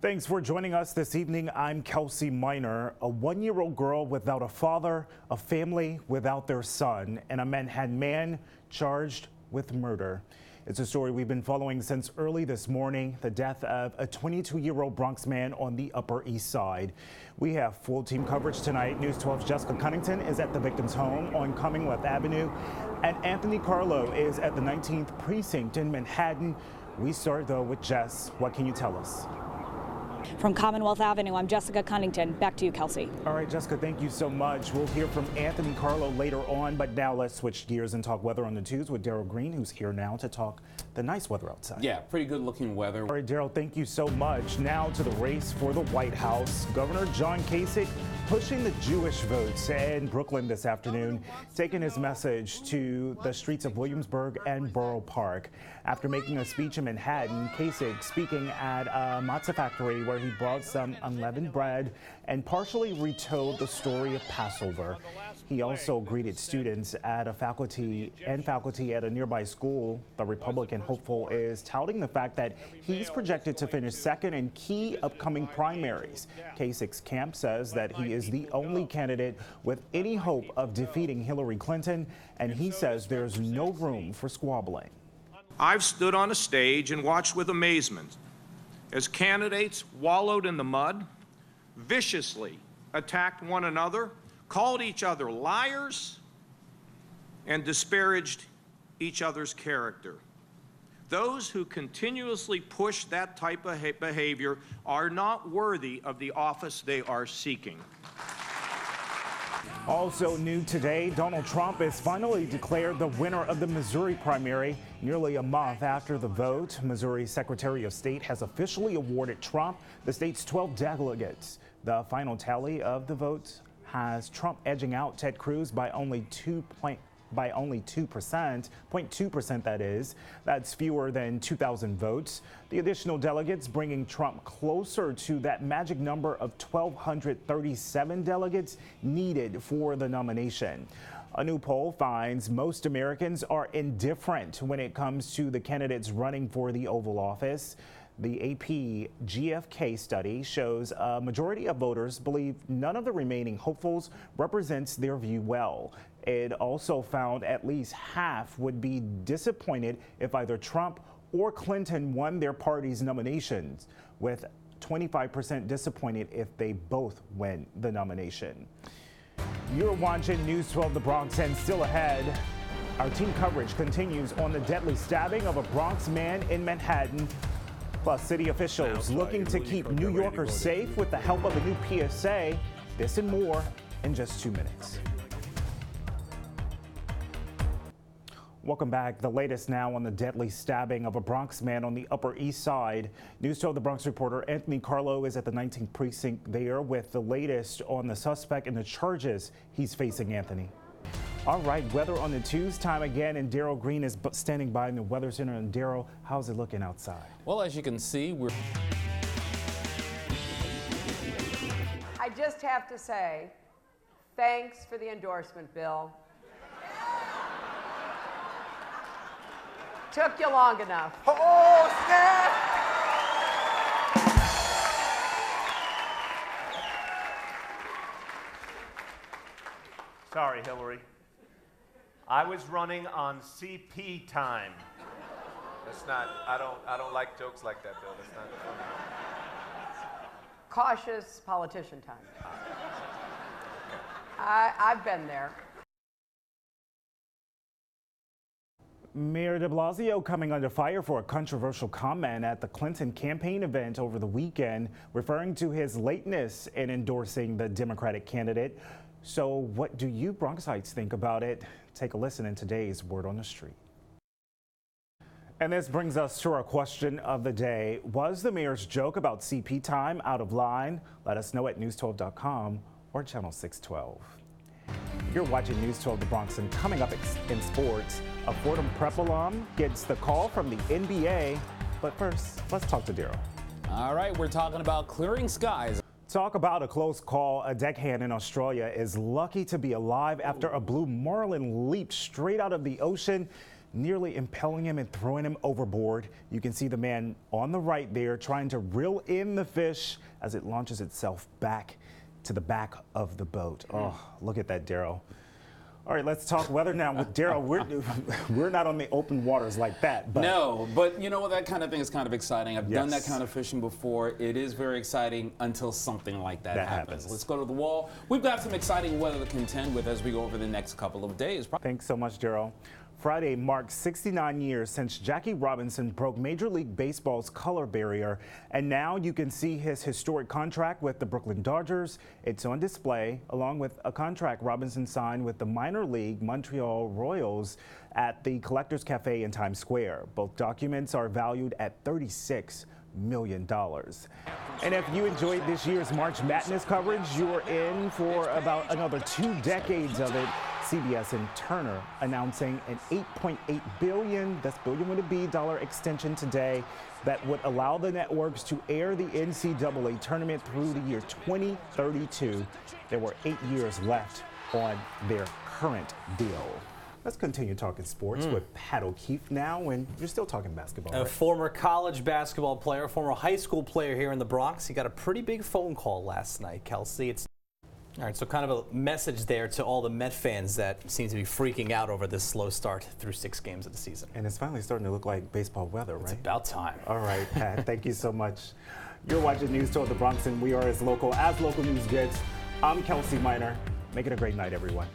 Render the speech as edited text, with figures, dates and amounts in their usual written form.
Thanks for joining us this evening. I'm Kelsey. A one-year-old girl without a father, a family without their son, and a Manhattan man charged with murder. It's a story we've been following since early this morning, the death of a 22-year-old Bronx man on the Upper East Side. We have full team coverage tonight. News 12's Jessica Cunnington is at the victim's home on Commonwealth Avenue, and Anthony Carlo is at the 19th Precinct in Manhattan. We start, though, with Jess. What can you tell us? From Commonwealth Avenue, I'm Jessica Cunnington. Back to you, Kelsey. All right, Jessica, thank you so much. We'll hear from Anthony Carlo later on, but now let's switch gears and talk weather on the twos with Daryl Green, who's here now to talk the nice weather outside. Yeah, pretty good looking weather. All right, Daryl, thank you so much. Now to the race for the White House. Governor John Kasich pushing the Jewish votes in Brooklyn this afternoon, taking his message to the streets of Williamsburg and Borough Park. After making a speech in Manhattan, Kasich speaking at a matzah factory where he brought some unleavened bread and partially retold the story of Passover. He also greeted students at faculty at a nearby school. The Republican hopeful is touting the fact that he's projected to finish second in key upcoming primaries. Kasich's camp says that he is the only candidate with any hope of defeating Hillary Clinton, and he says there's no room for squabbling. I've stood on a stage and watched with amazement as candidates wallowed in the mud, viciously attacked one another, called each other liars, and disparaged each other's character. Those who continuously push that type of behavior are not worthy of the office they are seeking. Also new today, Donald Trump is finally declared the winner of the Missouri primary. Nearly a month after the vote, Missouri Secretary of State has officially awarded Trump the state's 12 delegates. The final tally of the votes has Trump edging out Ted Cruz by only 2%, 0.2% that is. That's fewer than 2,000 votes. The additional delegates bringing Trump closer to that magic number of 1,237 delegates needed for the nomination. A new poll finds most Americans are indifferent when it comes to the candidates running for the Oval Office. The AP GFK study shows a majority of voters believe none of the remaining hopefuls represents their view well. It also found at least half would be disappointed if either Trump or Clinton won their party's nominations, with 25% disappointed if they both win the nomination. You're watching News 12 The Bronx, and still ahead, our team coverage continues on the deadly stabbing of a Bronx man in Manhattan. Plus, city officials looking to keep New Yorkers safe with the help of a new PSA. This and more in just 2 minutes. Welcome back. The latest now on the deadly stabbing of a Bronx man on the Upper East Side. News 12 The Bronx reporter Anthony Carlo is at the 19th Precinct there with the latest on the suspect and the charges he's facing, Anthony. All right, weather on the twos time again, and Daryl Green is standing by in the Weather Center. And Daryl, how's it looking outside? Well, as you can see, I just have to say, thanks for the endorsement, Bill. Took you long enough. Oh, snap! Sorry, Hillary. I was running on CP time. That's not, I don't like jokes like that, Bill. That's not funny. Cautious politician time. I've been there. Mayor de Blasio coming under fire for a controversial comment at the Clinton campaign event over the weekend, referring to his lateness in endorsing the Democratic candidate. So what do you Bronxites think about it? Take a listen in today's Word on the Street. And this brings us to our question of the day. Was the mayor's joke about CP time out of line? Let us know at news12.com or channel 612. You're watching News 12 The Bronx, and coming up in sports, a Fordham Prep alum gets the call from the NBA. But first, let's talk to Daryl. all right, we're talking about clearing skies. Talk about a close call. A deckhand in Australia is lucky to be alive after a blue marlin leaped straight out of the ocean. nearly impaling him and throwing him overboard. You can see the man on the right there trying to reel in the fish as it launches itself back to the back of the boat. Oh, look at that, Daryl. All right, let's talk weather now with Daryl. We're not on the open waters like that. But no, but you know what? That kind of thing is kind of exciting. I've done that Yes. kind of fishing before. It is very exciting until something like that happens. Let's go to the wall. We've got some exciting weather to contend with as we go over the next couple of days. Thanks so much, Daryl. Friday marks 69 years since Jackie Robinson broke Major League Baseball's color barrier, and now you can see his historic contract with the Brooklyn Dodgers. It's on display, along with a contract Robinson signed with the minor league Montreal Royals at the Collectors Cafe in Times Square. Both documents are valued at $36 million. And if you enjoyed this year's March Madness coverage, you're in for about another 2 decades of it. CBS and Turner announcing an $8.8 billion, that's billion with a B, dollar extension today that would allow the networks to air the NCAA tournament through the year 2032. There were 8 years left on their current deal. Let's continue talking sports with Pat O'Keefe now, and you're still talking basketball. A Right? former college basketball player, former high school player here in the Bronx. He got a pretty big phone call last night, Kelsey. All right, so kind of a message there to all the Met fans that seem to be freaking out over this slow start through 6 games of the season. And it's finally starting to look like baseball weather, right? It's about time. All right, Pat, thank you so much. You're watching News 12 the Bronx, and we are as local news gets. I'm Kelsey Minor. Make it a great night, everyone.